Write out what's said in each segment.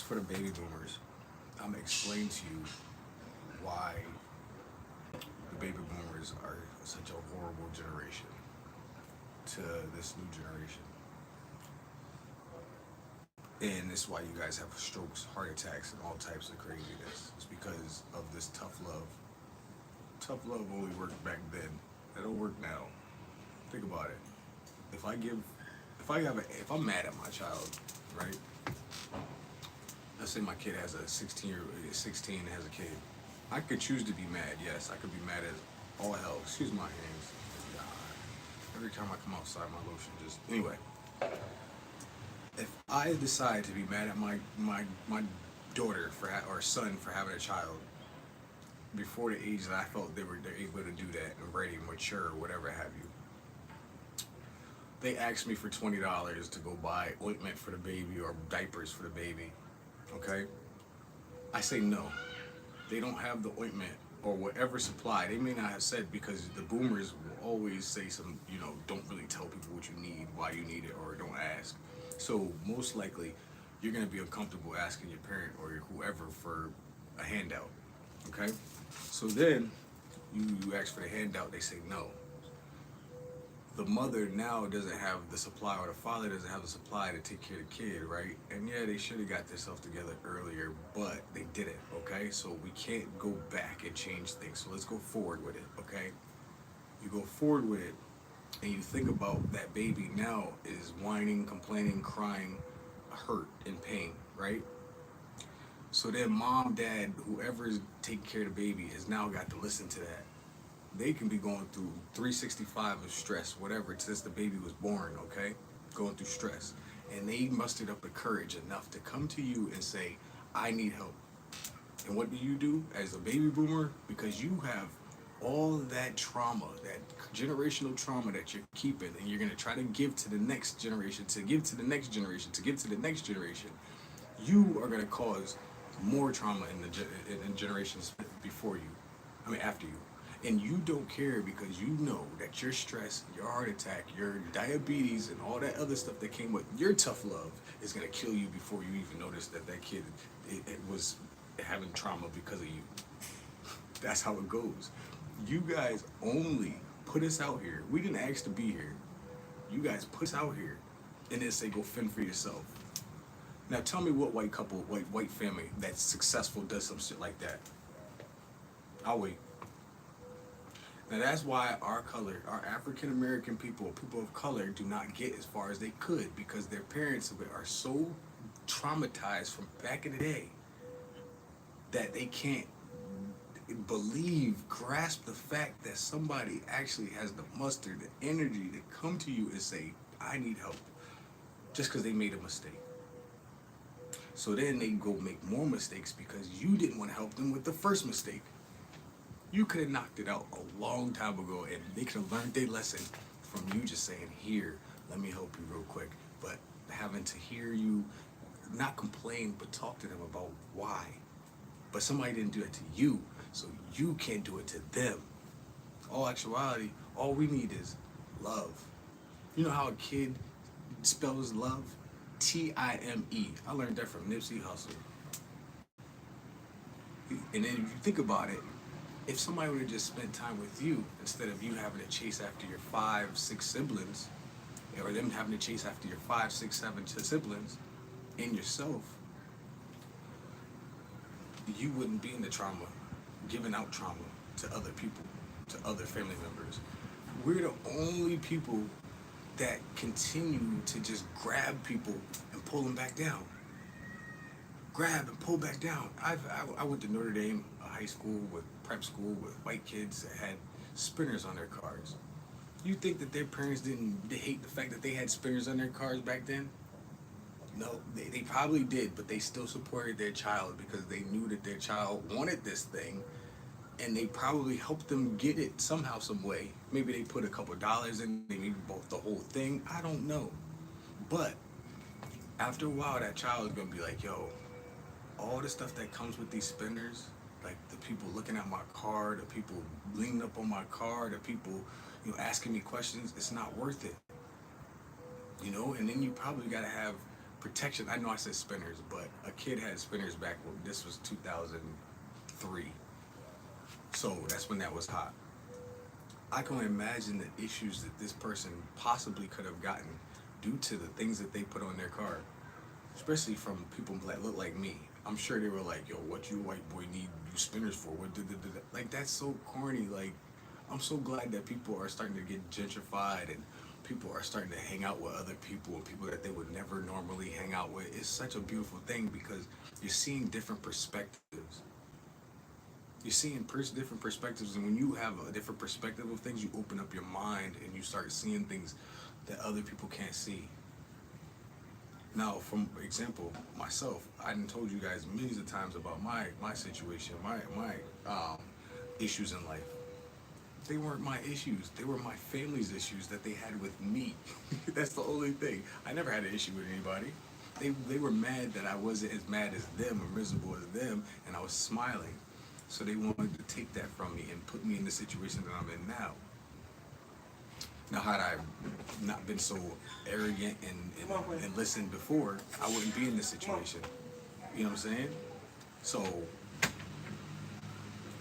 for the baby boomers. I'm gonna explain to you why the baby boomers are such a horrible generation to this new generation. And it's why you guys have strokes, heart attacks, and all types of craziness. It's because of this tough love. Tough love only worked back then. It don't work now. Think about it. If I give, if I'm mad at my child, right? Let's say my kid has a 16 and has a kid. I could choose to be mad. Yes, I could be mad as all hell. Excuse my hands. God. Every time I come outside, my lotion just. Anyway, if I decide to be mad at my daughter or son for having a child before the age that I felt they're able to do that and ready, mature, or whatever have you, they ask me for $20 to go buy ointment for the baby or diapers for the baby. Okay, I say no. They don't have the ointment or whatever supply. They may not have said, because the boomers will always say some, don't really tell people what you need, why you need it, or don't ask. So most likely, you're gonna be uncomfortable asking your parent or whoever for a handout. Okay, so then you ask for the handout. They say no. The mother now doesn't have the supply, or the father doesn't have the supply to take care of the kid, right? And yeah, they should have got themselves together earlier, but they didn't, okay? So we can't go back and change things. So let's go forward with it, okay? You go forward with it, and you think about that baby now is whining, complaining, crying, hurt, in pain, right? So then mom, dad, whoever's taking care of the baby has now got to listen to that. They can be going through 365 of stress, whatever, since the baby was born, okay? Going through stress. And they mustered up the courage enough to come to you and say, I need help. And what do as a baby boomer? Because you have all that trauma, that generational trauma that you're keeping, and you're going to try to give to the next generation, to give to the next generation, to give to the next generation. You are going to cause more trauma in generations before you. I mean, after you. And you don't care because you know that your stress, your heart attack, your diabetes, and all that other stuff that came with your tough love is going to kill you before you even notice that kid it was having trauma because of you. That's how it goes. You guys only put us out here. We didn't ask to be here. You guys put us out here and then say, go fend for yourself. Now tell me what white family that's successful does some shit like that. I'll wait. Now that's why our African American people of color, do not get as far as they could, because their parents are so traumatized from back in the day that they can't grasp the fact that somebody actually has the muster, the energy to come to you and say, I need help, just because they made a mistake. So then they go make more mistakes because you didn't want to help them with the first mistake. You could have knocked it out a long time ago, and they could have learned their lesson from you just saying, here, let me help you real quick. But having to hear you not complain, but talk to them about why. But somebody didn't do it to you, so you can't do it to them. All actuality, all we need is love. You know how a kid spells love? Time. I learned that from Nipsey Hussle. And then if you think about it, if somebody would have just spent time with you instead of you having to chase after your 5, 6 siblings, or them having to chase after your 5, 6, 7 siblings and yourself, you wouldn't be in the trauma, giving out trauma to other people, to other family members. We're the only people that continue to just grab people and pull them back down. Grab and pull back down. I went to Notre Dame high school, with prep school, with white kids that had spinners on their cars. You think that their parents didn't hate the fact that they had spinners on their cars back then? No, they probably did, but they still supported their child because they knew that their child wanted this thing, and they probably helped them get it somehow, some way. Maybe they put a couple dollars in, maybe bought the whole thing. I don't know. But after a while, that child is gonna be like, yo, all the stuff that comes with these spinners, like the people looking at my car, the people leaning up on my car, the people, asking me questions, it's not worth it. And then you probably gotta have protection. I know I said spinners, but a kid had spinners back when this was 2003. So that's when that was hot. I can imagine the issues that this person possibly could have gotten due to the things that they put on their car, especially from people that look like me. I'm sure they were like, "Yo, what you white boy need you spinners for?" What did like that's so corny. Like, I'm so glad that people are starting to get gentrified and people are starting to hang out with other people and people that they would never normally hang out with. It's such a beautiful thing because you're seeing different perspectives. You're seeing different perspectives, and when you have a different perspective of things, you open up your mind and you start seeing things that other people can't see. Now, from example, myself, I done told you guys millions of times about my situation, my issues in life. They weren't my issues. They were my family's issues that they had with me. That's the only thing. I never had an issue with anybody. They were mad that I wasn't as mad as them or miserable as them, and I was smiling. So they wanted to take that from me and put me in the situation that I'm in now. Now, had I not been so arrogant and listened before, I wouldn't be in this situation. You know what I'm saying? So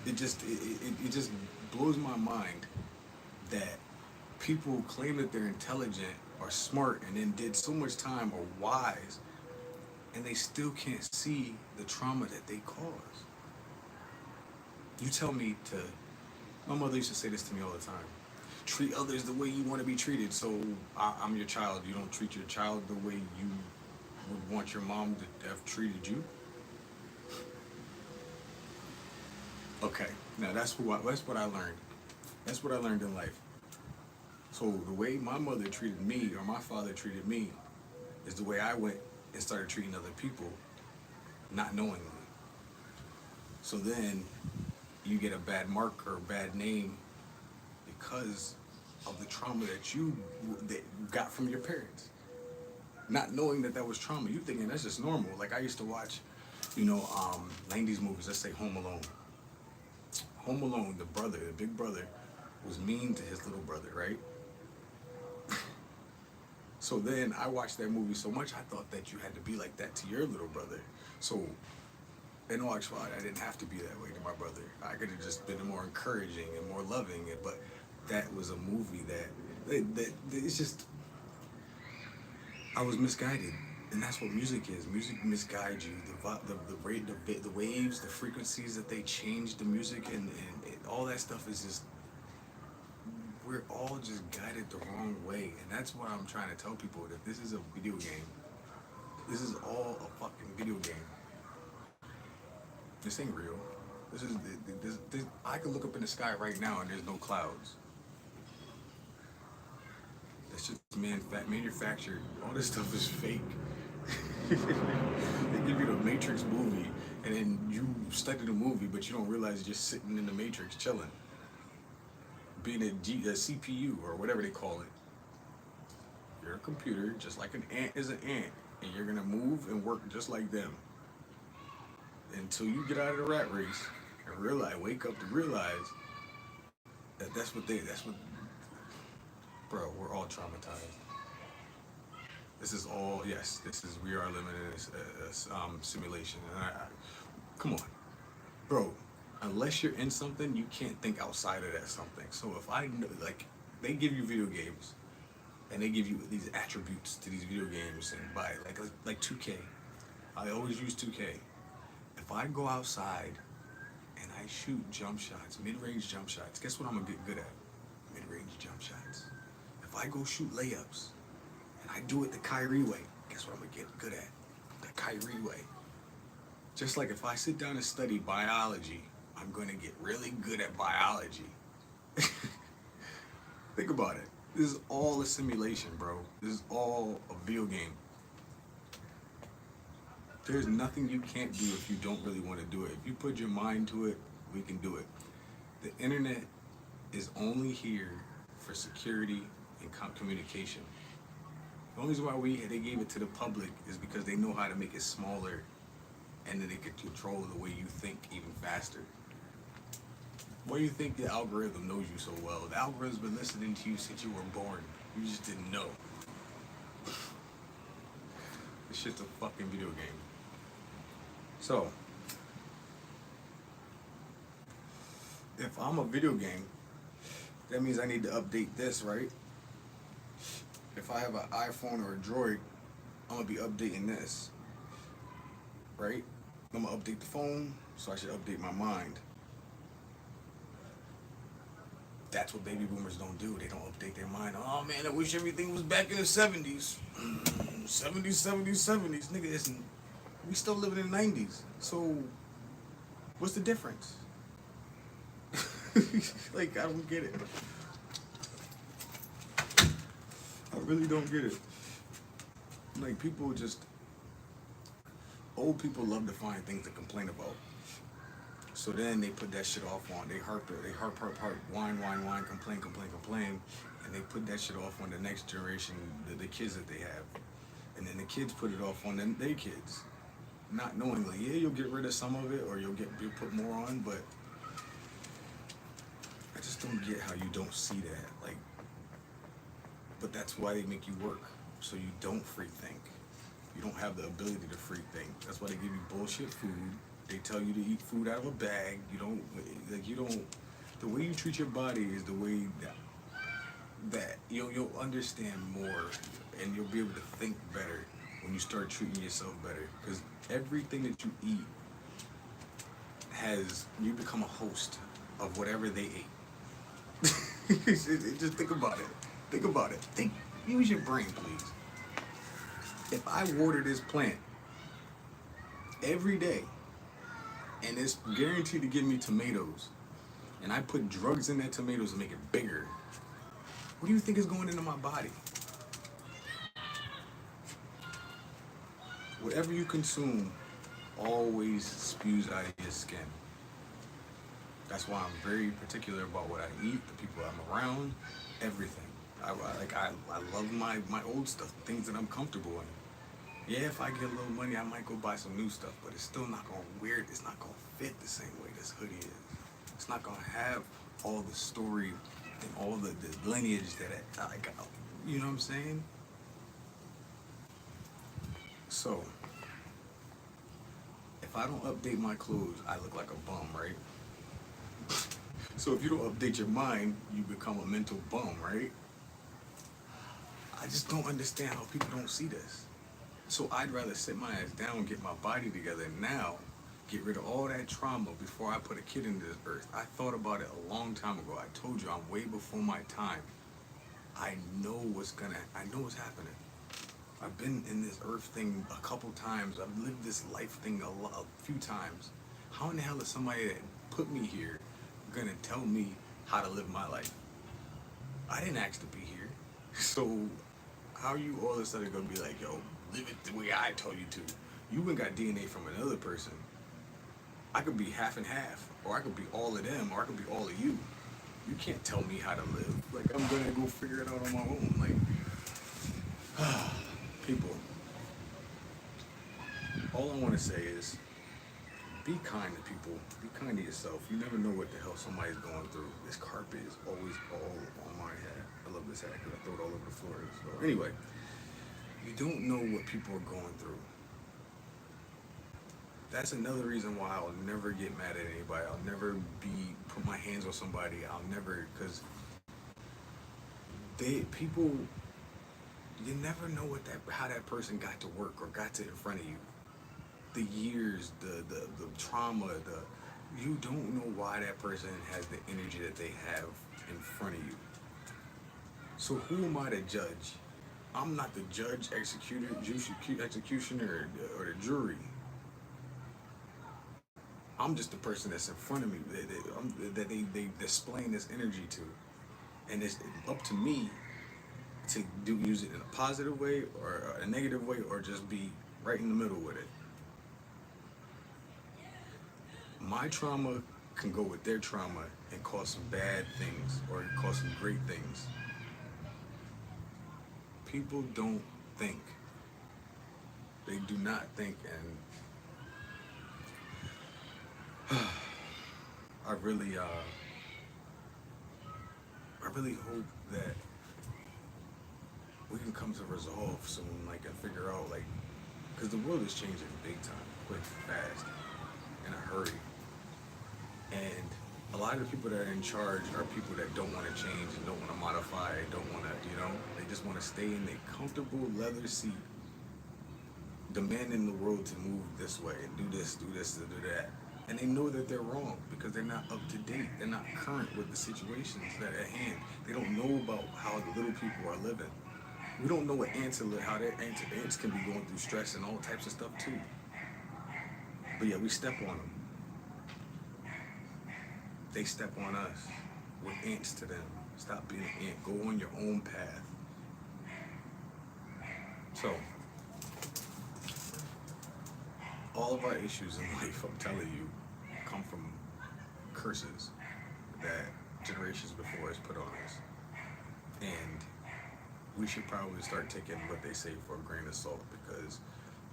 it just blows my mind that people claim that they're intelligent or smart and then did so much time or wise, and they still can't see the trauma that they cause. You tell me to. My mother used to say this to me all the time: treat others the way you want to be treated. So I'm your child. You don't treat your child the way you would want your mom to have treated you. Okay, now that's what I learned. That's what I learned in life. So the way my mother treated me or my father treated me is the way I went and started treating other people, not knowingly. So then you get a bad mark or a bad name because of the trauma that you got from your parents. Not knowing that that was trauma, you thinking that's just normal. Like I used to watch, 90s movies. Let's say Home Alone. Home Alone, the big brother, was mean to his little brother, right? So then I watched that movie so much, I thought that you had to be like that to your little brother. So in all actuality, I didn't have to be that way to my brother. I could have just been more encouraging and more loving. But that was a movie that it's just, I was misguided. And that's what music is. Music misguides you. The waves, the frequencies that they change the music, and all that stuff is just, we're all just guided the wrong way. And that's what I'm trying to tell people, that this is a video game. This is all a fucking video game. This ain't real. This, I can look up in the sky right now and there's no clouds. That's just manufactured. All this stuff is fake. They give you the Matrix movie, and then you study the movie, but you don't realize you're just sitting in the Matrix chilling, being a CPU or whatever they call it. You're a computer, just like an ant is an ant, and you're gonna move and work just like them until you get out of the rat race and wake up to realize that that's what. Bro, we're all traumatized. This is all, yes, we are living in a simulation. And come on, bro, unless you're in something, you can't think outside of that something. So if I know, like, they give you video games, and they give you these attributes to these video games, and by, like 2K, I always use 2K. If I go outside, and I shoot jump shots, mid-range jump shots, guess what I'm gonna get good at? Mid-range jump shots. If I go shoot layups, and I do it the Kyrie way, guess what I'm gonna get good at? The Kyrie way. Just like if I sit down and study biology, I'm gonna get really good at biology. Think about it. This is all a simulation, bro. This is all a video game. There's nothing you can't do if you don't really want to do it. If you put your mind to it, we can do it. The internet is only here for security and communication. The only reason why they gave it to the public is because they know how to make it smaller, and then they can control the way you think even faster. Why do you think the algorithm knows you so well? The algorithm's been listening to you since you were born. You just didn't know. This shit's a fucking video game. So, if I'm a video game, that means I need to update this, right? If I have an iPhone or a Droid, I'm gonna be updating this, right? I'm gonna update the phone, so I should update my mind. That's what baby boomers don't do. They don't update their mind. Oh man, I wish everything was back in the 70s. 70s, 70s, 70s. Nigga, isn't. We still living in the 90s. So, what's the difference? Like, I don't get it. I really don't get it. Like, people just. Old people love to find things to complain about. So then they put that shit off on. They harp, whine, complain, and they put that shit off on the next generation, the kids that they have, and then the kids put it off on their kids, not knowingly. Yeah, you'll get rid of some of it, or you'll put more on, but I just don't get how you don't see that. Like, but that's why they make you work, so you don't free think. You don't have the ability to free think. That's why they give you bullshit food. They tell you to eat food out of a bag. You don't, the way you treat your body is the way that you'll understand more, and you'll be able to think better when you start treating yourself better. Because everything that you eat you become a host of whatever they ate. Just think about it. Think about it. Use your brain, please. If I water this plant every day, and it's guaranteed to give me tomatoes, and I put drugs in that tomatoes to make it bigger, what do you think is going into my body? Whatever you consume always spews out of your skin. That's why I'm very particular about what I eat, the people I'm around, everything. I love my old stuff, things that I'm comfortable in. Yeah, if I get a little money, I might go buy some new stuff, but it's still not gonna it's not gonna fit the same way this hoodie is. It's not gonna have all the story and all the lineage that I got. You know what I'm saying? So, if I don't update my clothes, I look like a bum, right? So if you don't update your mind, you become a mental bum, right? I just don't understand how people don't see this. So I'd rather sit my ass down, get my body together now, get rid of all that trauma before I put a kid into this earth. I thought about it a long time ago. I told you I'm way before my time. I know what's happening. I've been in this earth thing a couple times. I've lived this life thing a few times. How in the hell is somebody that put me here gonna tell me how to live my life? I didn't ask to be here. So how are you all of a sudden gonna be like, yo, live it the way I told you to? You even got DNA from another person. I could be half and half, or I could be all of them, or I could be all of you. You can't tell me how to live. Like, I'm gonna go figure it out on my own. Like, people, all I want to say is, be kind to people. Be kind to yourself. You never know what the hell somebody's going through. This carpet is always all on my head. I love this hat because I throw it all over the floor. So anyway, you don't know what people are going through. That's another reason why I'll never get mad at anybody. I'll never put my hands on somebody. Because people, you never know how that person got to work or got to in front of you. The years, the trauma, you don't know why that person has the energy that they have in front of you. So who am I to judge? I'm not the judge, executioner, or the jury. I'm just the person that's in front of me that they displaying this energy to, and it's up to me to use it in a positive way or a negative way, or just be right in the middle with it. My trauma can go with their trauma and cause some bad things or cause some great things. People don't think. They do not think, and I really hope that we can come to resolve soon, like, and figure out, like, because the world is changing big time, quick, fast, in a hurry. And a lot of the people that are in charge are people that don't want to change and don't want to modify, don't want to, they just want to stay in their comfortable leather seat, demanding the world to move this way and do this, and do that. And they know that they're wrong because they're not up to date. They're not current with the situations that are at hand. They don't know about how the little people are living. We don't know what ants are how their ants can be going through stress and all types of stuff too. But yeah, we step on them. They step on us. We're ants to them. Stop being an ant. Go on your own path. So, all of our issues in life, I'm telling you, come from curses that generations before us put on us. And we should probably start taking what they say for a grain of salt because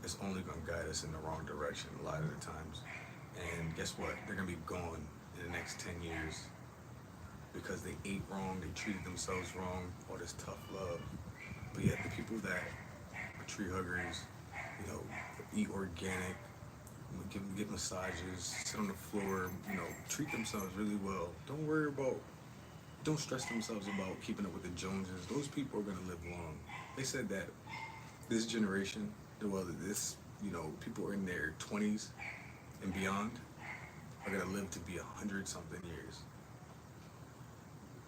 it's only going to guide us in the wrong direction a lot of the times. And guess what? They're going to be gone in the next 10 years because they ate wrong, they treated themselves wrong, all this tough love. But yet the people that are tree huggers, eat organic, get massages, sit on the floor, treat themselves really well. Don't stress themselves about keeping up with the Joneses. Those people are going to live long. They said that this generation, people in their 20s and beyond are going to live to be 100 something years.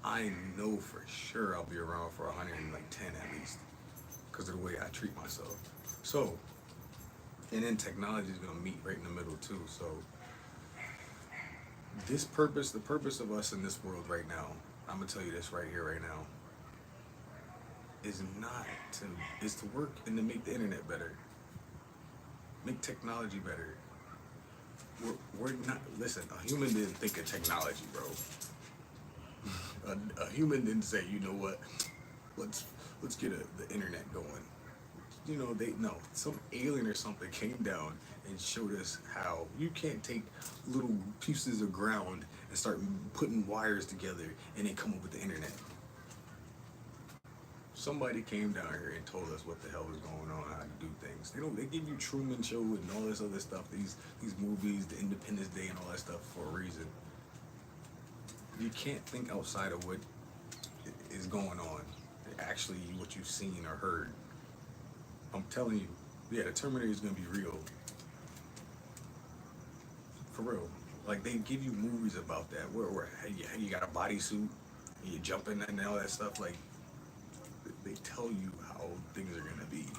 I know for sure I'll be around for 110 at least because of the way I treat myself. So, and then technology is going to meet right in the middle too. So the purpose of us in this world right now, I'm going to tell you this right here, right now, is to work and to make the internet better. Make technology better. We're not, listen, a human didn't think of technology, bro. A human didn't say, you know what, let's get the internet going. Some alien or something came down and showed us how you can't take little pieces of ground and start putting wires together and then come up with the internet. Somebody came down here and told us what the hell was going on, how to do things. They give you Truman Show and all this other stuff, these movies, the Independence Day and all that stuff for a reason. You can't think outside of what is going on, actually what you've seen or heard. I'm telling you, yeah, the Terminator is gonna be real. For real. Like they give you movies about that, where you got a bodysuit, and you jump in and all that stuff. Like they tell you how things are gonna be.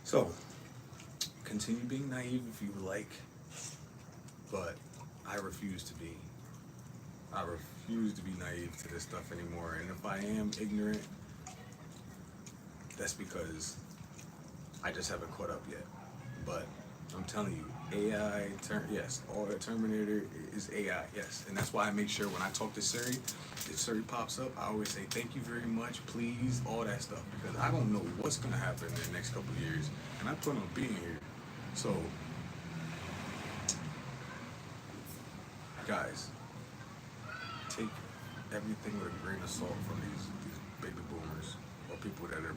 So continue being naive if you would like, but I refuse to be. I refuse to be naive to this stuff anymore. And if I am ignorant, that's because I just haven't caught up yet. But I'm telling you, AI, yes, all the Terminator is AI, yes. And that's why I make sure when I talk to Siri, if Siri pops up, I always say, thank you very much, please, all that stuff. Because I don't know what's going to happen in the next couple of years. And I plan on being here. So, guys, take everything with a grain of salt from these baby boomers or people that are,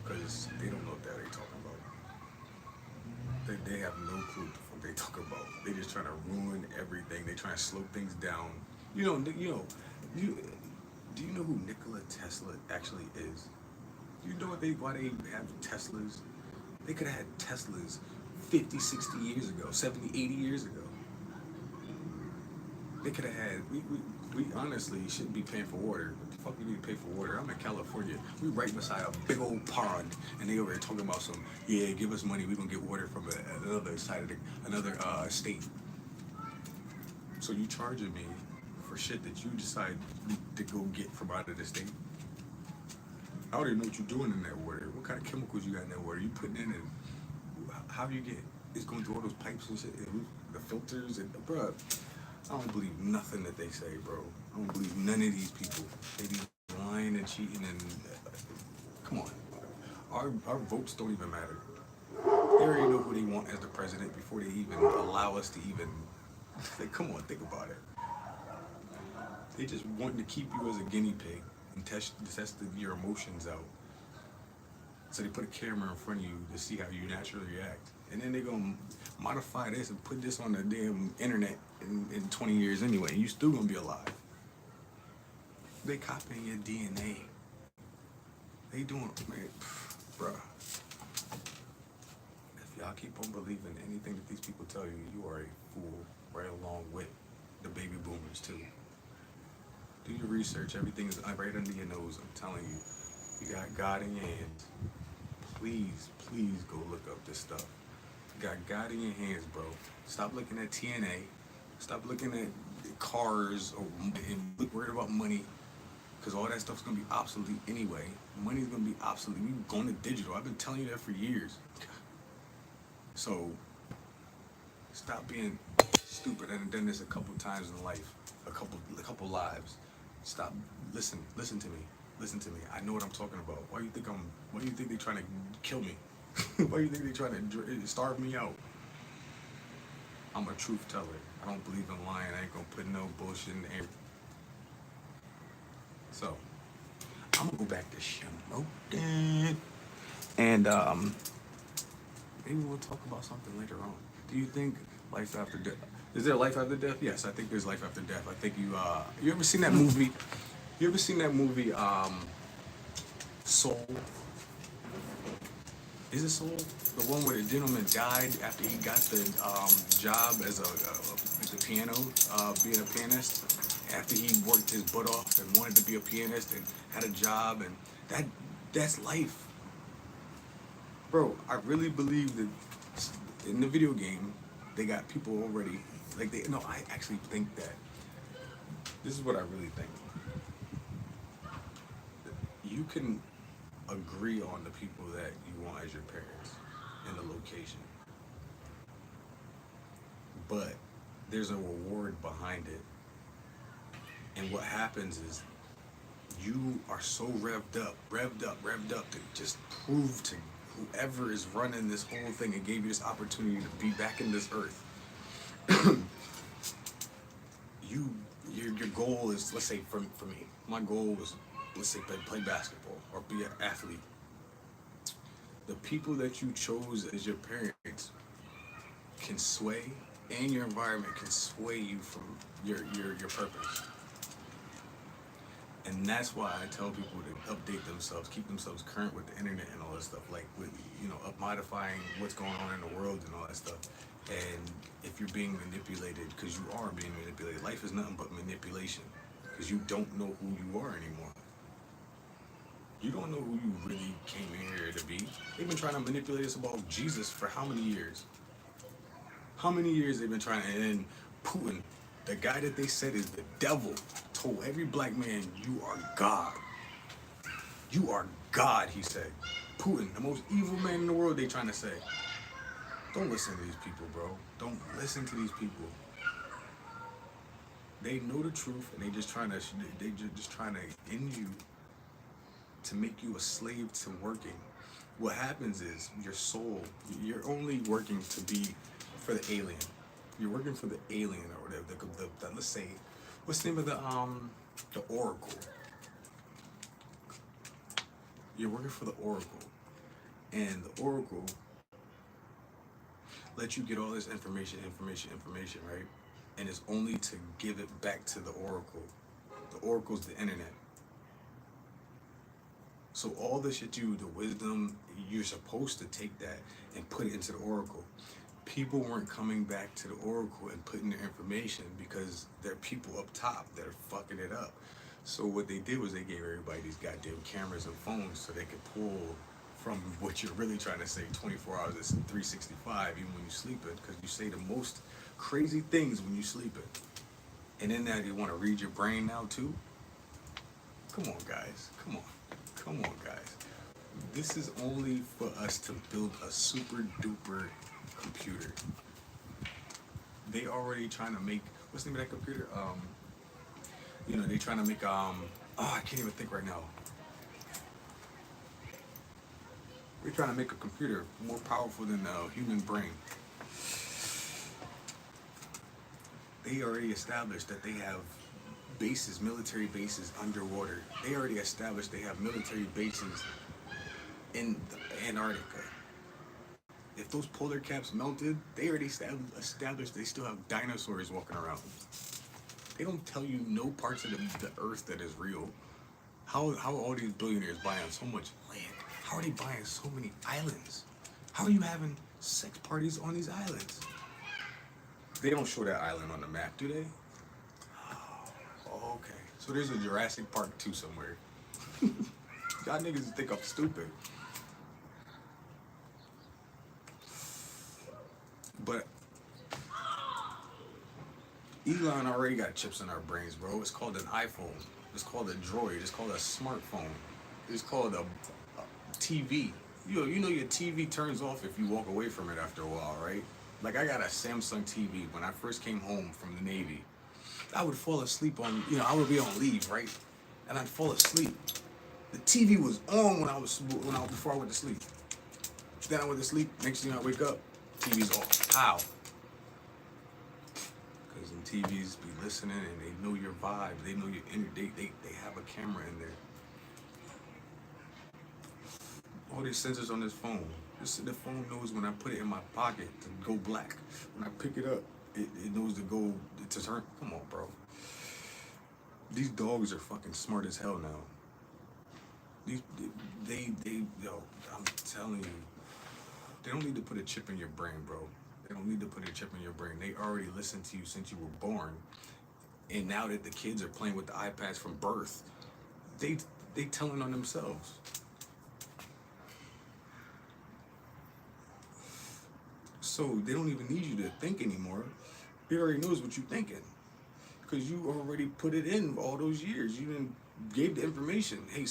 because they don't know what they're talking about. They have no clue what the fuck they talk about. They just trying to ruin everything. They trying to slow things down. Do you know who Nikola Tesla actually is? Do you know why they have Teslas? They could have had Teslas 50, 60 years ago, 70, 80 years ago. They could have had, we honestly shouldn't be paying for water. What the fuck we need to pay for water? I'm in California. We right beside a big old pond, and they over there talking about give us money, we gonna get water from another side of another state. So you charging me for shit that you decide to go get from out of the state? I don't even know what you're doing in that water. What kind of chemicals you got in that water? You putting in and how you get, it's going through all those pipes and shit, and the filters, and bruh. I don't believe nothing that they say, bro. I don't believe none of these people. They be lying and cheating and come on. Our votes don't even matter. They already know who they want as the president before they even allow us to even. Come on, think about it. They just want to keep you as a guinea pig and test your emotions out. So they put a camera in front of you to see how you naturally react. And then they're going to modify this and put this on the damn internet in 20 years anyway. You still going to be alive. They copying your DNA. They doing, man, bruh. If y'all keep on believing anything that these people tell you, you are a fool right along with the baby boomers too. Do your research. Everything is right under your nose. I'm telling you. You got God in your hands. Please, please go look up this stuff. You got God in your hands, bro. Stop looking at TNA. Stop looking at cars and look worried about money. Because all that stuff's going to be obsolete anyway. Money's going to be obsolete. We're going to digital. I've been telling you that for years. So, stop being stupid. And I've done this a couple times in life. A couple lives. Stop. Listen to me. Listen to me. I know what I'm talking about. Why do you think they're trying to kill me? Why do you think they're trying to starve me out? I'm a truth teller. I don't believe in lying. I ain't gonna put no bullshit in there. So, I'm gonna go back to smoking. And maybe we'll talk about something later on. Do you think life after death? Is there life after death? Yes, I think there's life after death. I think you ever seen that movie? You ever seen that movie, Soul? Is it Soul? The one where the gentleman died after he got the job as the piano, being a pianist. After he worked his butt off and wanted to be a pianist and had a job, and that's life, bro. I really believe that in the video game they got people already I actually think that this is what I really think. You can agree on the people that you want as your parents and the location, but there's a reward behind it. And what happens is you are so revved up to just prove to whoever is running this whole thing and gave you this opportunity to be back in this earth. Your goal is, let's say for me, my goal was, let's say, play basketball or be an athlete. The people that you chose as your parents can sway, and your environment can sway you from your purpose. And that's why I tell people to update themselves, keep themselves current with the internet and all that stuff, like with, up modifying what's going on in the world and all that stuff. And if you're being manipulated, because you are being manipulated, life is nothing but manipulation, because you don't know who you are anymore. You don't know who you really came in here to be. They've been trying to manipulate us about Jesus for how many years? How many years they've been trying to, and Putin, the guy that they said is the devil, told every black man, you are God. You are God, he said. Putin, the most evil man in the world, they trying to say. Don't listen to these people, bro. Don't listen to these people. They know the truth, and they just trying to end you, to make you a slave to working. What happens is your soul, you're only working to be for the alien. You're working for the alien or whatever. The let's say, what's the name of the Oracle? You're working for the Oracle, and the Oracle lets you get all this information, right? And it's only to give it back to the Oracle. The Oracle's the internet. So all the shit the wisdom, you're supposed to take that and put it into the Oracle. People weren't coming back to the Oracle and putting their information because there are people up top that are fucking it up. So what they did was they gave everybody these goddamn cameras and phones so they could pull from what you're really trying to say 24 hours, it's 365, even when you're sleeping, because you say the most crazy things when you're sleeping. And then now they want to read your brain now too? Come on, guys. Come on, guys. This is only for us to build a super duper computer. They already trying to make, what's the name of that computer? They trying to make, I can't even think right now. They're trying to make a computer more powerful than the human brain. They already established that they have military bases underwater. They already established they have military bases in Antarctica. If those polar caps melted, they already established they still have dinosaurs walking around. They don't tell you no parts of the earth that is real. How are all these billionaires buying so much land? How are they buying so many islands? How are you having sex parties on these islands? They don't show that island on the map, do they? Oh, okay. So there's a Jurassic Park 2 somewhere. Y'all niggas think I'm stupid. But Elon already got chips in our brains, bro. It's called an iPhone. It's called a Droid. It's called a smartphone. It's called a TV. You know your TV turns off if you walk away from it after a while, right? Like I got a Samsung TV when I first came home from the Navy. I would fall asleep on, I would be on leave, right? And I'd fall asleep. The TV was on before I went to sleep. Then I went to sleep. Next thing I wake up, TV's off. How? Because them TVs be listening and they know your vibe. They know your energy. They have a camera in there. All these sensors on this phone. The phone knows when I put it in my pocket to go black. When I pick it up, it knows to turn. Come on, bro. These dogs are fucking smart as hell now. I'm telling you, they don't need to put a chip in your brain, bro. They don't need to put a chip in your brain. They already listened to you since you were born. And now that the kids are playing with the iPads from birth, they telling on themselves. So they don't even need you to think anymore. It already knows what you're thinking. Because you already put it in all those years. You didn't gave the information. Hey, you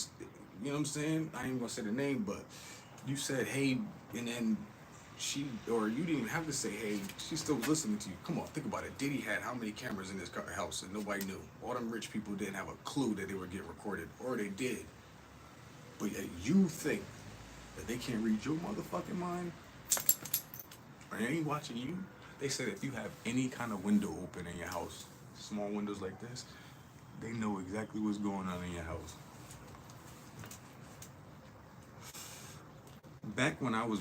know what I'm saying? I ain't gonna say the name, but you said hey, and then you didn't even have to say hey. She still was listening to you. Come on, think about it. Diddy had how many cameras in his house and nobody knew? All them rich people didn't have a clue that they were getting recorded, or they did. But yet you think that they can't read your motherfucking mind? Or they ain't watching you? They said if you have any kind of window open in your house, small windows like this, they know exactly what's going on in your house. Back when I was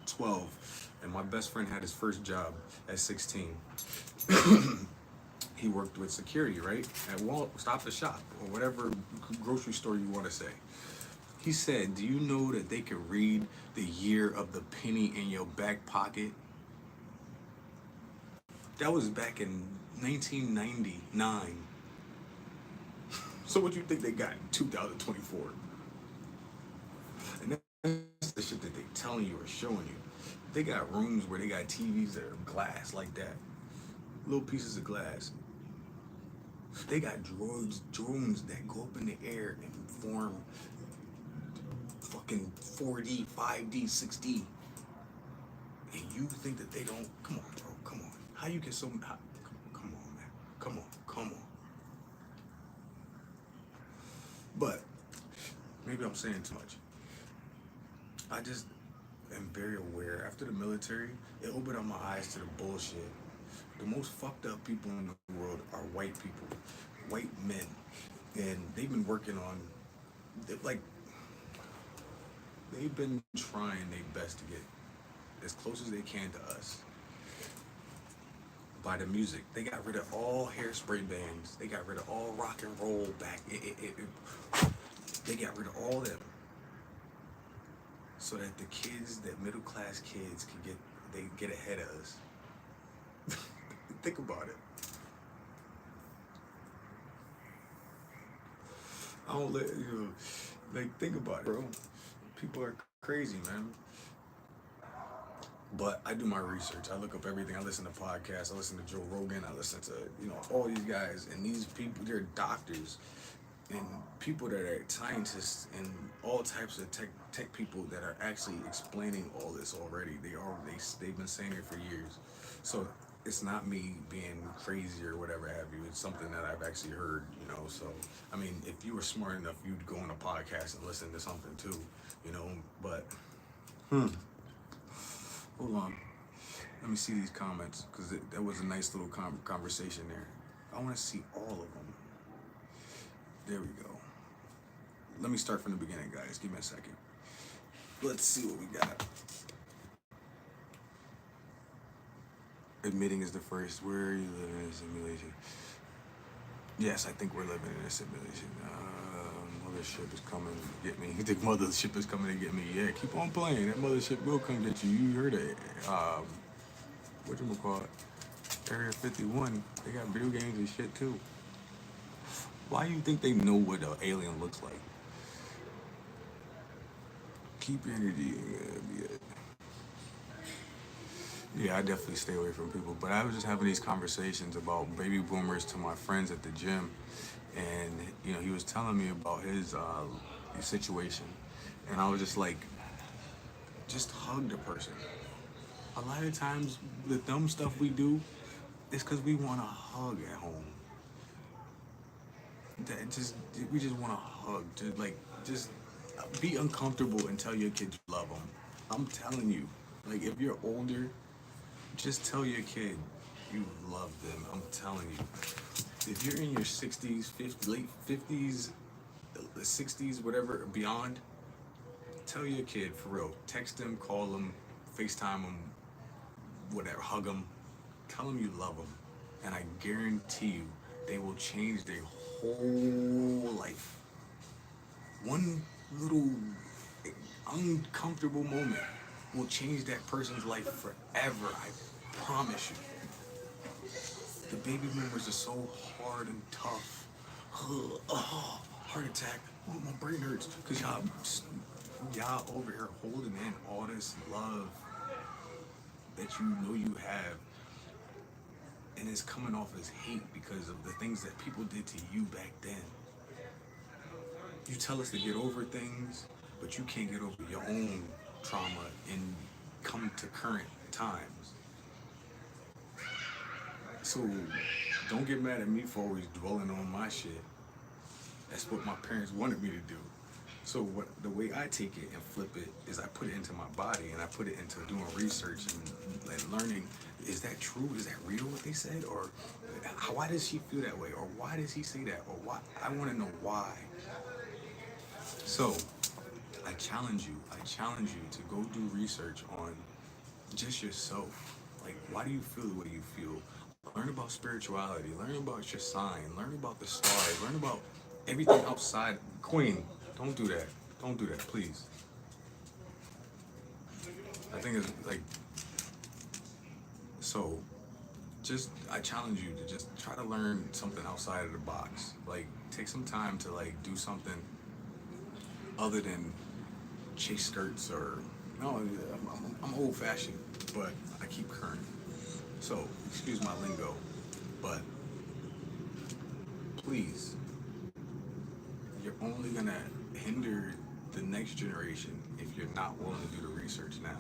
12, and my best friend had his first job at 16. He worked with security, right? At Stop the Shop, or whatever grocery store you want to say. He said, do you know that they can read the year of the penny in your back pocket? That was back in 1999. So what do you think they got in 2024? And that's the shit that they telling you or showing you. They got rooms where they got TVs that are glass like that. Little pieces of glass. They got drones that go up in the air and form fucking 4D, 5D, 6D. And you think that they don't? Come on, bro. Come on. How you get so? Come on, man. Come on. But maybe I'm saying too much. I just am very aware. After the military, it opened up my eyes to the bullshit. The most fucked up people in the world are white people, white men, and they've been working on, they've been trying their best to get as close as they can to us by the music. They got rid of all hairspray bands. They got rid of all rock and roll back. They got rid of all them so that the kids, that middle class kids, they get ahead of us. Think about it. I don't let think about it, bro. People are crazy, man. But I do my research. I look up everything. I listen to podcasts. I listen to Joe Rogan. I listen to, all these guys. And these people, they're doctors and people that are scientists and all types of tech people that are actually explaining all this already. They've been saying it for years. So it's not me being crazy or whatever have you. It's something that I've actually heard, So, I mean, if you were smart enough, you'd go on a podcast and listen to something too, But, hold on. Let me see these comments, because that was a nice little conversation there. I want to see all of them. There we go. Let me start from the beginning, guys. Give me a second. Let's see what we got. Admitting is the first. Where are you living in a simulation? Yes, I think we're living in a simulation. Mothership is coming to get me. You think mothership is coming to get me? Yeah, keep on playing. That mothership will come get you. You heard it. Whatchamacallit? Area 51. They got video games and shit too. Why do you think they know what an alien looks like? Keep your energy. Yeah, I definitely stay away from people. But I was just having these conversations about baby boomers to my friends at the gym, and he was telling me about his situation, and I was just like, just hug the person. A lot of times, the dumb stuff we do is because we want a hug at home. We just want a hug. Just be uncomfortable and tell your kids you love them. I'm telling you, like if you're older, just tell your kid you love them. I'm telling you. If you're in your 60s, 50, late 50s, 60s, whatever, beyond, tell your kid for real. Text them, call them, FaceTime them, whatever, hug them. Tell them you love them. And I guarantee you, they will change their whole life. One little uncomfortable moment will change that person's life forever. I promise you. The baby boomers are so hard and tough. Oh, heart attack. Oh, my brain hurts. Because y'all over here holding in all this love that you know you have. And it's coming off as hate because of the things that people did to you back then. You tell us to get over things, but you can't get over your own trauma and come to current times. So don't get mad at me for always dwelling on my shit. That's what my parents wanted me to do. So the way I take it and flip it is I put it into my body and I put it into doing research and learning, is that true? Is that real what they said? Or why does she feel that way? Or why does he say that? Or why? I want to know why. So I challenge you to go do research on just yourself. Like, why do you feel the way you feel? Learn about spirituality, learn about your sign, learn about the stars, learn about everything outside. Queen, don't do that. Don't do that, please. I think it's like, so I challenge you to just try to learn something outside of the box. Like, take some time to like do something other than chase skirts or, no, I'm old fashioned, but I keep current. So, excuse my lingo, but please, you're only gonna hinder the next generation if you're not willing to do the research now.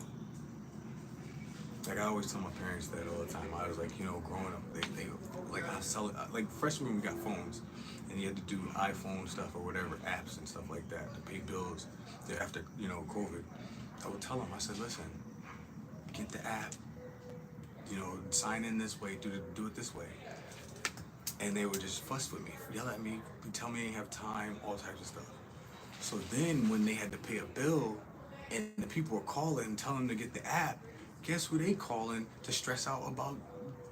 Like I always tell my parents that all the time. I was like, growing up, they like I sell it like freshman when we got phones, and you had to do iPhone stuff or whatever apps and stuff like that to pay bills. After COVID, I would tell them, I said, listen, get the app, sign in this way, do it this way. And they would just fuss with me, yell at me, tell me I ain't have time, all types of stuff. So then when they had to pay a bill and the people were calling, telling them to get the app, guess who they calling to stress out about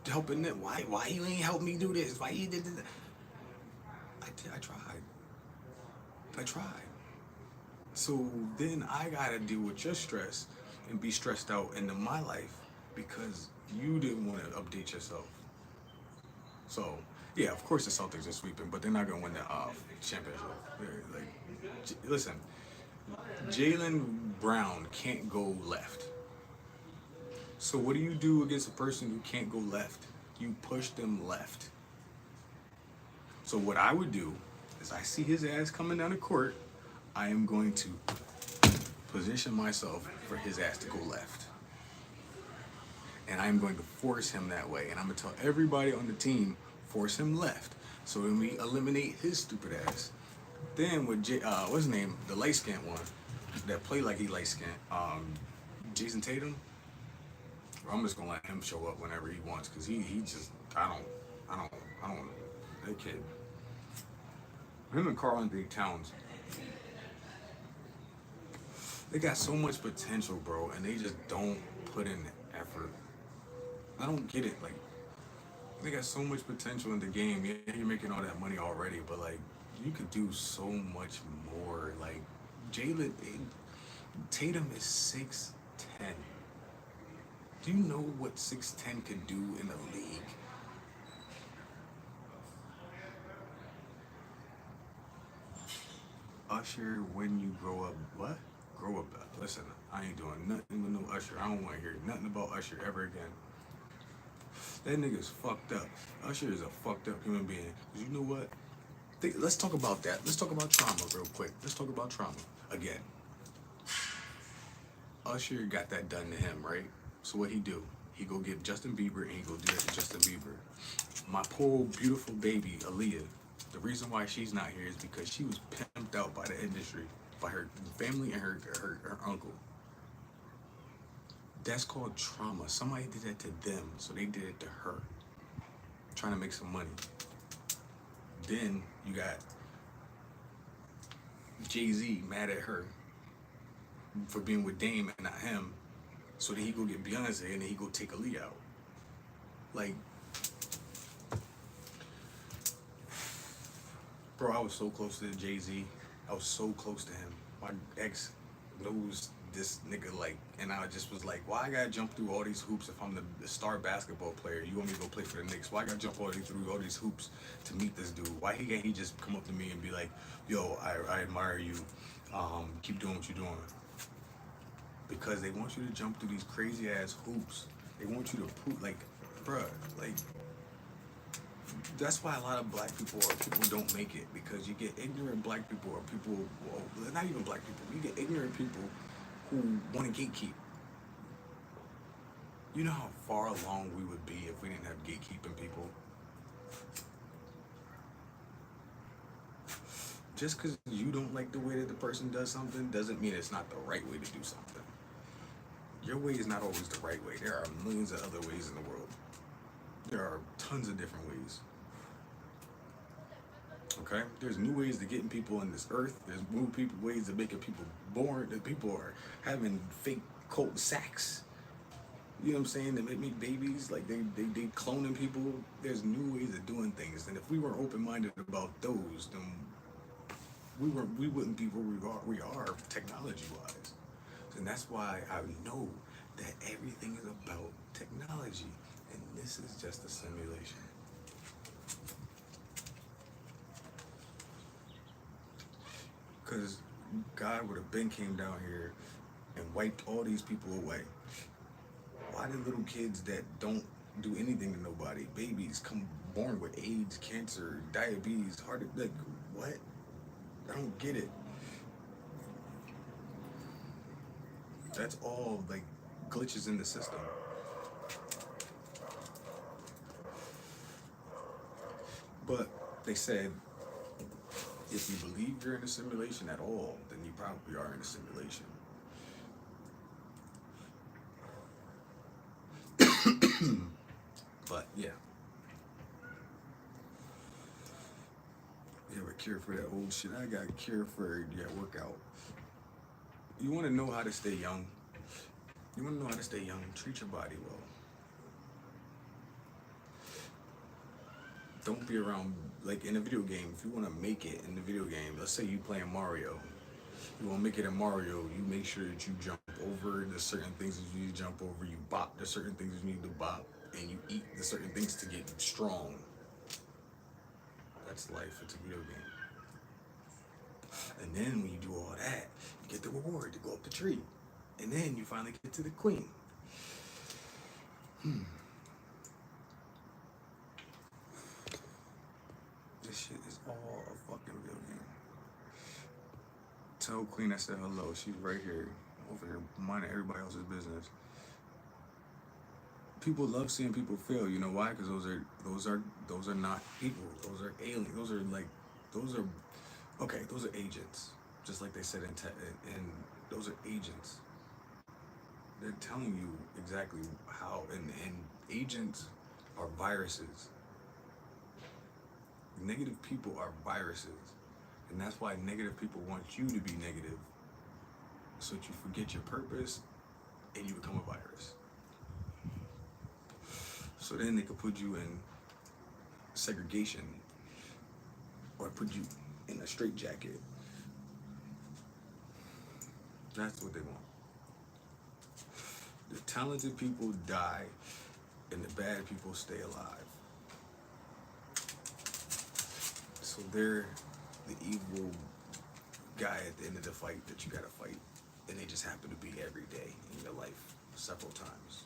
helping them? Why you ain't help me do this? Why you did this? I tried. So then I gotta deal with your stress and be stressed out into my life because you didn't want to update yourself. So yeah, of course the Celtics are sweeping, but they're not gonna win the championship. Listen, Jaylen Brown can't go left. So what do you do against a person who can't go left? You push them left. So what I would do is I see his ass coming down the court, I am going to position myself for his ass to go left. And I'm going to force him that way. And I'm going to tell everybody on the team, force him left. So then we eliminate his stupid ass. Then with what's his name? The light-skinned one that play like he light-skinned. Jason Tatum. I'm just gonna let him show up whenever he wants, cause he just I don't that kid. Him and Karl Anthony Towns. They got so much potential, bro, and they just don't put in the effort. I don't get it. Like, they got so much potential in the game. Yeah, you're making all that money already, but like, you could do so much more. Like, Jalen Tatum is 6'10". Do you know what 6'10" could do in the league? Usher, when you grow up, what? Grow up. Listen, I ain't doing nothing with no Usher. I don't want to hear nothing about Usher ever again. That nigga's fucked up. Usher is a fucked up human being. Cause you know what? Let's talk about that. Let's talk about trauma real quick. Let's talk about trauma again. Usher got that done to him, right? So what he do? He go get Justin Bieber and he go do that to Justin Bieber. My poor beautiful baby Aaliyah. The reason why she's not here is because she was pimped out by the industry, by her family and her uncle. That's called trauma. Somebody did that to them, so they did it to her, trying to make some money. Then you got Jay-Z mad at her for being with Dame and not him, so then he go get Beyonce and then he go take Aaliyah out. Like, bro, I was so close to Jay-Z. I was so close to him. My ex knows this nigga, like, and I just was like, why I gotta jump through all these hoops if I'm the star basketball player? You want me to go play for the Knicks? Why I gotta jump through all these hoops to meet this dude? Why can't he just come up to me and be like, yo, I admire you. Keep doing what you're doing. Because they want you to jump through these crazy ass hoops. They want you to prove, like, bruh, like, that's why a lot of black people or people don't make it, because you get ignorant black people or people, well, not even black people, you get ignorant people who want to gatekeep. You know how far along we would be if we didn't have gatekeeping people? Just because you don't like the way that the person does something doesn't mean it's not the right way to do something. Your way is not always the right way. There are millions of other ways in the world. There are tons of different ways. Okay? There's new ways to getting people in this earth. There's new ways of making people born. That people are having fake cult sacks. You know what I'm saying? They make babies. Like they cloning people. There's new ways of doing things. And if we weren't open-minded about those, then we wouldn't be where we are technology-wise. And that's why I know that everything is about technology. And this is just a simulation. Because God would have been came down here and wiped all these people away. Why do little kids that don't do anything to nobody, babies, come born with AIDS, cancer, diabetes, heart, like, what? I don't get it. That's all like glitches in the system. But they said if you believe you're in a simulation at all, then you probably are in a simulation. But yeah. You have a cure for that old shit. I got a cure for that workout. You want to know how to stay young? You want to know how to stay young? Treat your body well. Don't be around, like in a video game, if you want to make it in the video game, let's say you playing Mario. You want to make it in Mario, you make sure that you jump over the certain things that you need to jump over, you bop the certain things you need to bop, and you eat the certain things to get strong. That's life, it's a video game. And then when you do all that, you get the reward to go up the tree. And then you finally get to the queen. This shit is all a fucking video game. Tell Queen I said hello. She's right here, over here, minding everybody else's business. People love seeing people fail. You know why? Because those are not people. Those are aliens. Those are okay. Those are agents. Just like they said and those are agents. They're telling you exactly how. And agents are viruses. Negative people are viruses. And that's why negative people want you to be negative. so that you forget your purpose and you become a virus. So then they could put you in segregation or put you in a straitjacket. That's what they want. The talented people die and the bad people stay alive. So they're the evil guy at the end of the fight that you gotta fight. And they just happen to be every day in your life several times.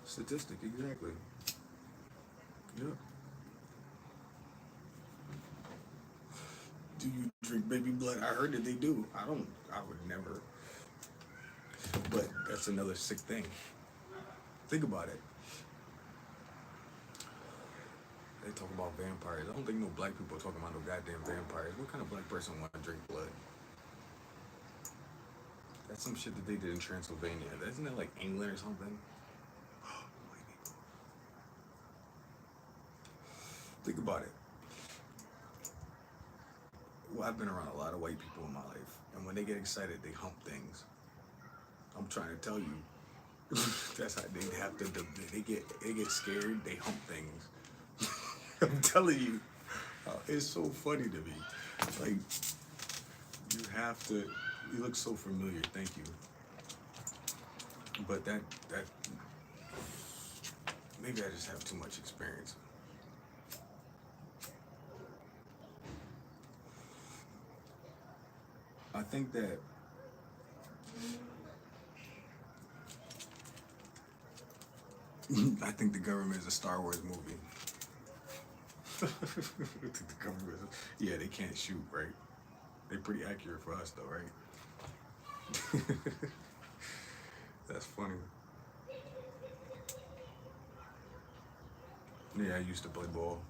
Statistic, exactly. Yep. Do you drink baby blood? I heard that they do. I don't. I would never. But that's another sick thing. Think about it. They talk about vampires. I don't think no black people are talking about no goddamn vampires. What kind of black person want to drink blood? That's some shit that they did in Transylvania. Isn't that like England or something? Think about it. Well, I've been around a lot of white people in my life, and when they get excited, they hump things. I'm trying to tell you, that's how they have to. They get scared. They hump things. I'm telling you, it's so funny to me. Like you have to. You look so familiar. Thank you. But that maybe I just have too much experience. I think that I think the government is a Star Wars movie. I think the government yeah, they can't shoot, right? They're pretty accurate for us though, right? That's funny. Yeah, I used to play ball.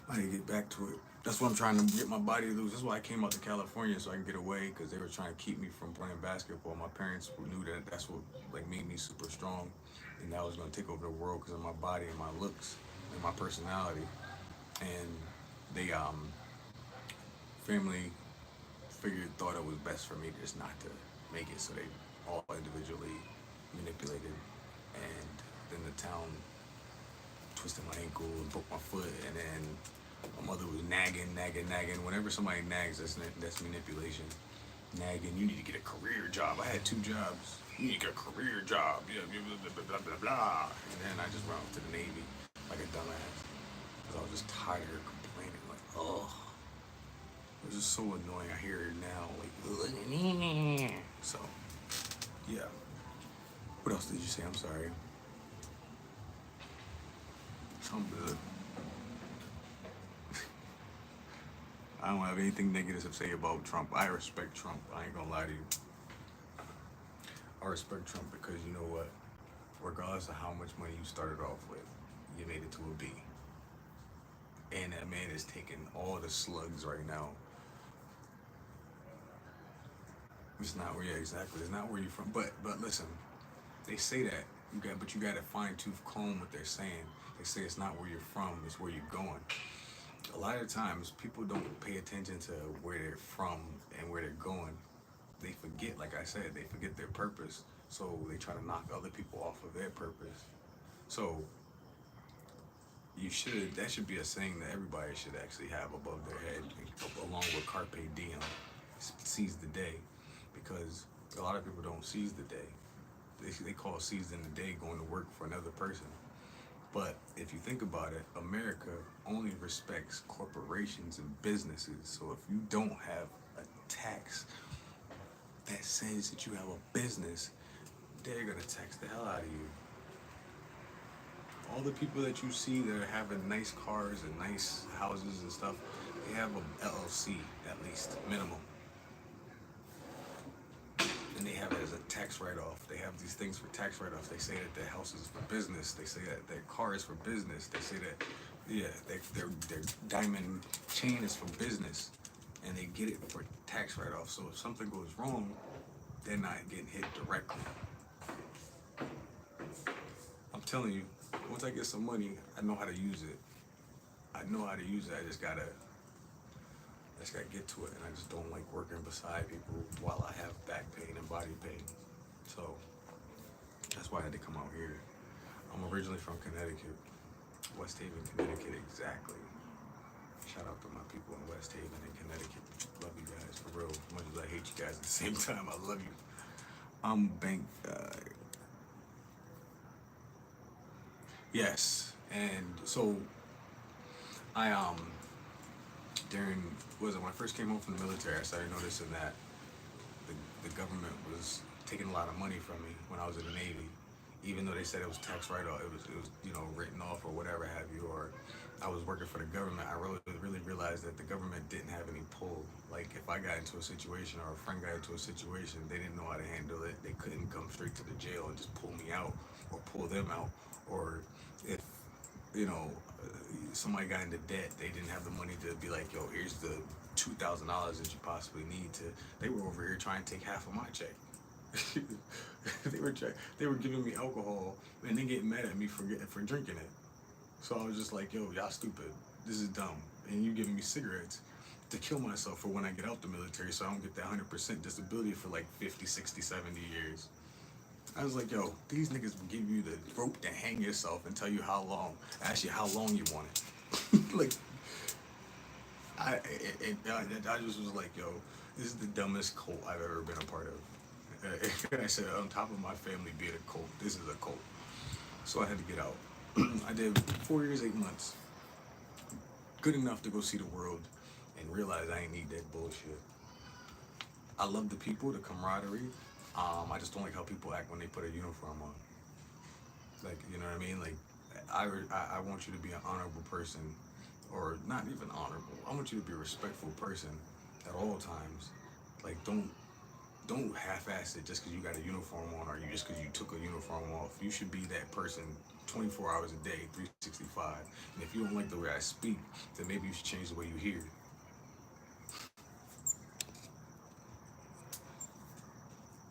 I need to get back to it. That's what I'm trying to get my body to lose. That's why I came out to California so I can get away because they were trying to keep me from playing basketball. My parents knew that that's what like made me super strong, and that was going to take over the world because of my body and my looks and my personality. And they family thought it was best for me just not to make it, so they all individually manipulated, and then the town twisted my ankle and broke my foot, and then my mother was nagging. Whenever somebody nags, that's manipulation. Nagging, you need to get a career job. I had 2 jobs. You need to get a career job. Yeah, blah, blah, blah, blah. And then I just went off to the Navy like a dumbass. Because I was just tired of complaining. Like, oh. It was just so annoying. I hear it now. Like, so, yeah. What else did you say? I'm sorry. Trump is I don't have anything negative to say about Trump. I respect Trump. I ain't gonna lie to you. I respect Trump because you know what? Regardless of how much money you started off with, you made it to a B. And that man is taking all the slugs right now. It's not where, yeah, exactly. It's not where you're from. But listen, they say that but you got to fine tooth comb what they're saying. They say it's not where you're from, it's where you're going. A lot of times people don't pay attention to where they're from and where they're going. They forget, like I said, they forget their purpose. So they try to knock other people off of their purpose. So that should be a saying that everybody should actually have above their head, along with Carpe Diem, seize the day. Because a lot of people don't seize the day. They call seizing the day going to work for another person. But if you think about it, America only respects corporations and businesses. So if you don't have a tax that says that you have a business, they're gonna tax the hell out of you. All the people that you see that are having nice cars and nice houses and stuff, they have a LLC at least, minimum. And they have it as a tax write-off. They have these things for tax write-offs. They say that their house is for business. They say that their car is for business. They say that, yeah, their diamond chain is for business. And they get it for tax write-off. So if something goes wrong, they're not getting hit directly. I'm telling you, once I get some money, I know how to use it. I know how to use it. I just gotta get to it, and I just don't like working beside people while I have back pain and body pain. So that's why I had to come out here. I'm originally from Connecticut, West Haven, Connecticut, exactly. Shout out to my people in West Haven and Connecticut. Love you guys for real. As much as I hate you guys at the same time, I love you. I'm bank. Yes, and so I during was it when I first came home from the military, I started noticing that the government was taking a lot of money from me when I was in the Navy, even though they said it was tax write off, it was written off or whatever have you, or I was working for the government. I really realized that the government didn't have any pull. Like if I got into a situation or a friend got into a situation, they didn't know how to handle it. They couldn't come straight to the jail and just pull me out or pull them out, or if you know somebody got into debt, they didn't have the money to be like, yo, here's the $2,000 that you possibly need to. They were over here trying to take half of my check. They were giving me alcohol and then getting mad at me for drinking it. So I was just like, yo, y'all stupid. This is dumb. And you giving me cigarettes to kill myself for when I get out the military so I don't get that 100% disability for like 50, 60, 70 years. I was like, yo, these niggas will give you the rope to hang yourself and tell you how long, ask you how long you want it. Like, I just was like, yo, this is the dumbest cult I've ever been a part of. And I said, on top of my family being a cult, this is a cult. So I had to get out. I did 4 years, 8 months. Good enough to go see the world and realize I ain't need that bullshit. I love the people, the camaraderie. I just don't like how people act when they put a uniform on. Like, you know what I mean? Like, I want you to be an honorable person, or not even honorable. I want you to be a respectful person at all times. Like, don't half-ass it just because you got a uniform on, or you just because you took a uniform off. You should be that person 24 hours a day, 365. And if you don't like the way I speak, then maybe you should change the way you hear.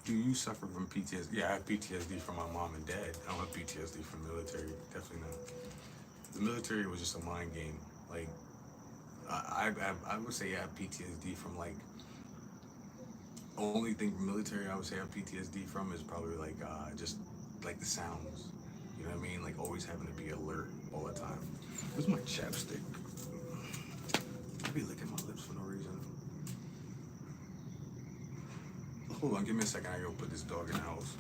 Do you suffer from PTSD? Yeah, I have PTSD from my mom and dad. I don't have PTSD from the military. Definitely not. The military was just a mind game. Like, I would say I have PTSD from like, only thing from military I would say I have PTSD from is probably like just like the sounds. You know what I mean? Like always having to be alert all the time. Where's my chapstick? I be licking my lips for no reason. Hold on, give me a second. I gotta go put this dog in the house.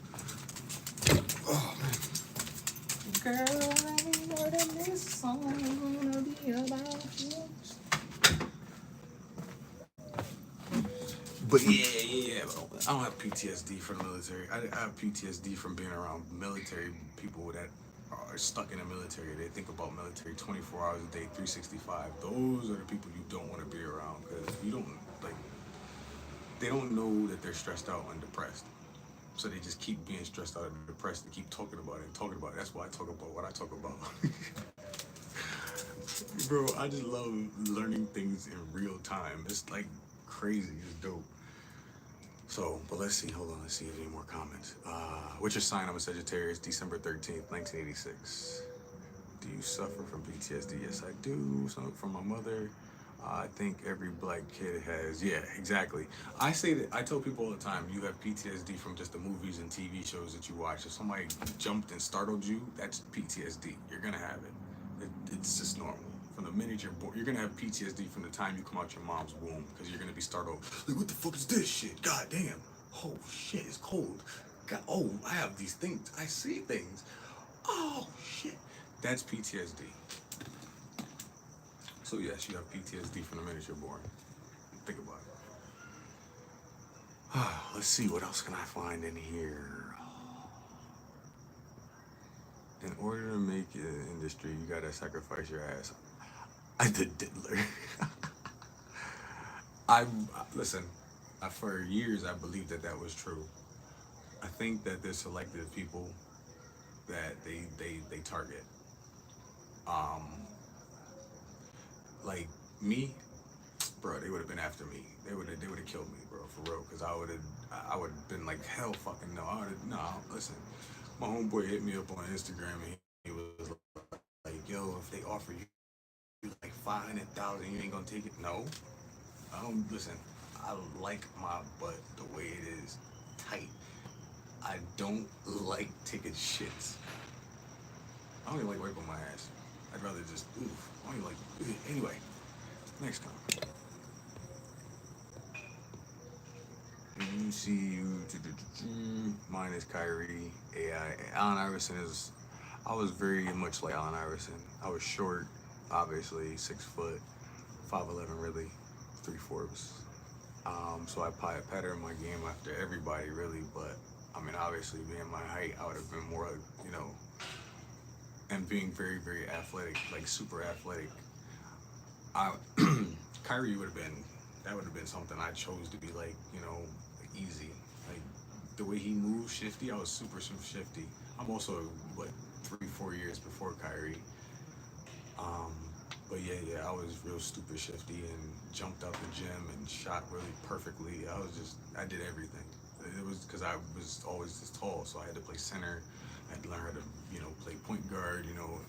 Oh man. Girl, I know that this song gonna be about you. But yeah. I don't have PTSD from the military. I have PTSD from being around military people that are stuck in the military. They think about military 24 hours a day, 365. Those are the people you don't want to be around because you don't like. They don't know that they're stressed out and depressed. So they just keep being stressed out and depressed and keep talking about it and talking about it. That's why I talk about what I talk about. Bro, I just love learning things in real time. It's like crazy. It's dope. So, but let's see. Hold on. Let's see if any more comments. What's your sign? I'm a Sagittarius, December 13th, 1986. Do you suffer from PTSD? Yes, I do. Something from my mother. I think every black kid has. Yeah, exactly. I say that. I tell people all the time, you have PTSD from just the movies and TV shows that you watch. If somebody jumped and startled you, that's PTSD. You're gonna have it's just normal. From the minute you're born, you're gonna have PTSD from the time you come out your mom's womb because you're gonna be startled. Like, what the fuck is this shit? God damn. Oh shit, it's cold. God, oh, I have these things. I see things. Oh shit. That's PTSD. So yes, you have PTSD from the minute you're born. Think about it. Let's see, what else can I find in here? In order to make it in industry, you gotta sacrifice your ass. I did diddler. I listen. For years, I believed that was true. I think that there's selective people that they target. Um, like me, bro, they would have been after me. They would have killed me, bro, for real. Cause I would have been like, hell, fucking no. I would have no. Listen, my homeboy hit me up on Instagram and he was like, yo, if they offer you you like 500,000, you ain't gonna take it. No, I don't listen. I like my butt the way it is, tight. I don't like taking shits. I don't even like wiping my ass. I'd rather just oof. I don't even like. Anyway, next time. You see you. Mine is Kyrie. AI. Allen Iverson is. I was very much like Allen Iverson. I was short, obviously 6 foot, 5'11", really, 3/4. So I probably patterned my game after everybody, really. But I mean, obviously, being my height, I would have been more, you know, and being very, very athletic, like super athletic. I Kyrie would have been that would have been something I chose to be like, you know, easy. Like the way he moves, shifty. I was super, super shifty. I'm also what 3, 4 years before Kyrie. Um, but yeah, I was real stupid shifty and jumped out the gym and shot really perfectly. I did everything. It was because I was always this tall, so I had to play center. I had to learn how to, you know, play point guard. You know,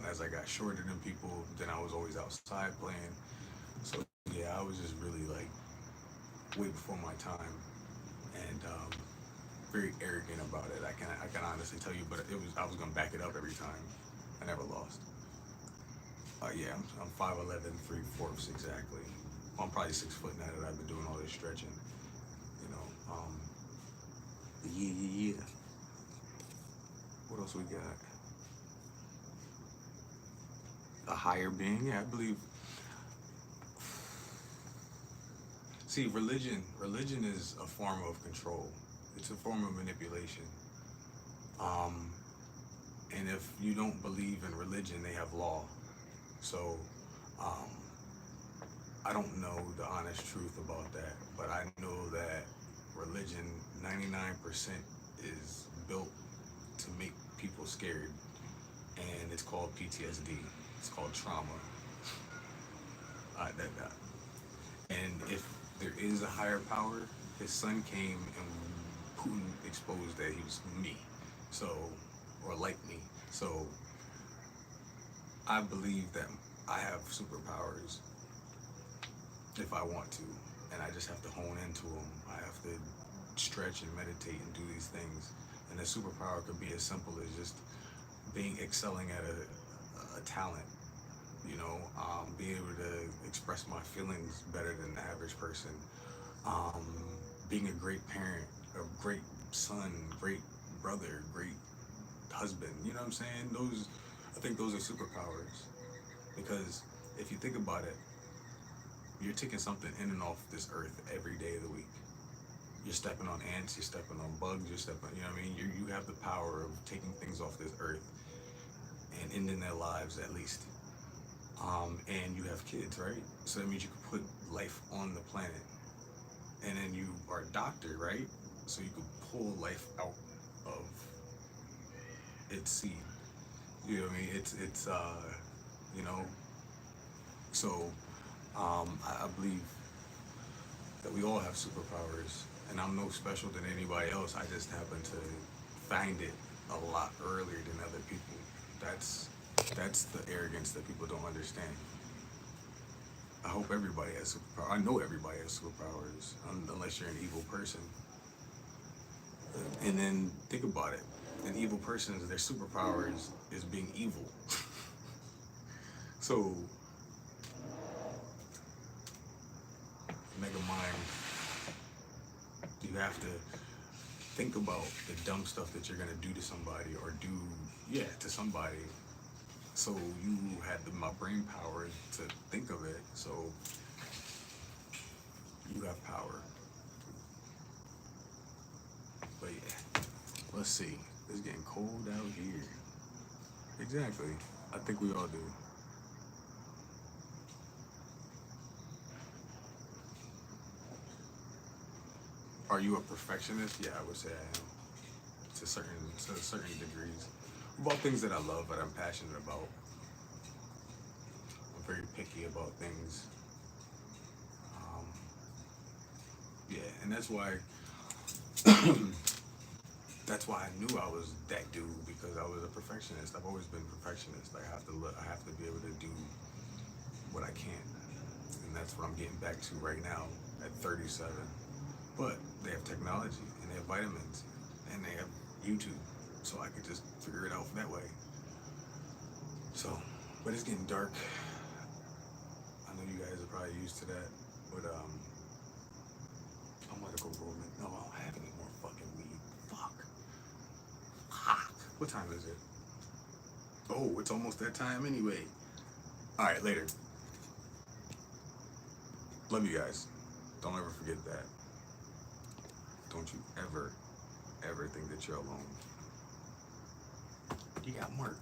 as I got shorter than people, then I was always outside playing. So yeah, I was just really like way before my time, and very arrogant about it. I can honestly tell you, but I was gonna back it up every time. I never lost. Yeah, I'm 5'11", 3/4 exactly. Well, I'm probably 6 foot now that I've been doing all this stretching. You know, yeah. What else we got? A higher being, yeah, I believe. See, religion is a form of control. It's a form of manipulation. Um, and if you don't believe in religion, they have law. So, um, I don't know the honest truth about that, but I know that religion, 99% is built to make people scared, and it's called PTSD. It's called trauma. That. And if there is a higher power, his son came and Putin exposed that he was me, so or like me. So I believe that I have superpowers if I want to, and I just have to hone into them. I have to stretch and meditate and do these things. And a superpower could be as simple as just being excelling at a talent. You know, being able to express my feelings better than the average person. Um, Being a great parent, a great son, great brother, great husband. You know what I'm saying? I think those are superpowers. Because if you think about it, you're taking something in and off this earth every day of the week. You're stepping on ants, you're stepping on bugs, you're stepping, you know what I mean? You have the power of taking things off this earth and ending their lives at least. And you have kids, right? So that means you can put life on the planet. And then you are a doctor, right? So you can pull life out of its seed. You know what I mean? You know, so I believe that we all have superpowers, and I'm no special than anybody else. I just happen to find it a lot earlier than other people. That's the arrogance that people don't understand. I hope everybody has superpowers. I know everybody has superpowers, unless you're an evil person. And then think about it: an evil person, their superpower is being evil. So, mega mind, you have to think about the dumb stuff that you're gonna do to somebody or do, yeah, to somebody. So you had my brain power to think of it. So you have power. But yeah, let's see. It's getting cold out here. Exactly. I think we all do. Are you a perfectionist? Yeah, I would say I am. To certain degrees. About things that I love, that I'm passionate about. I'm very picky about things. Um, yeah, and that's why I knew I was that dude because I was a perfectionist. I've always been a perfectionist. Like I have to look, I have to be able to do what I can't. And that's what I'm getting back to right now at 37. But they have technology and they have vitamins and they have YouTube. So I could just figure it out that way. So, but it's getting dark. I know you guys are probably used to that. But I'm gonna go roll it. No, I don't have any more fucking weed. Fuck. Fuck. What time is it? Oh, it's almost that time anyway. Alright, later. Love you guys. Don't ever forget that. Don't you ever think that you're alone. You got Mark.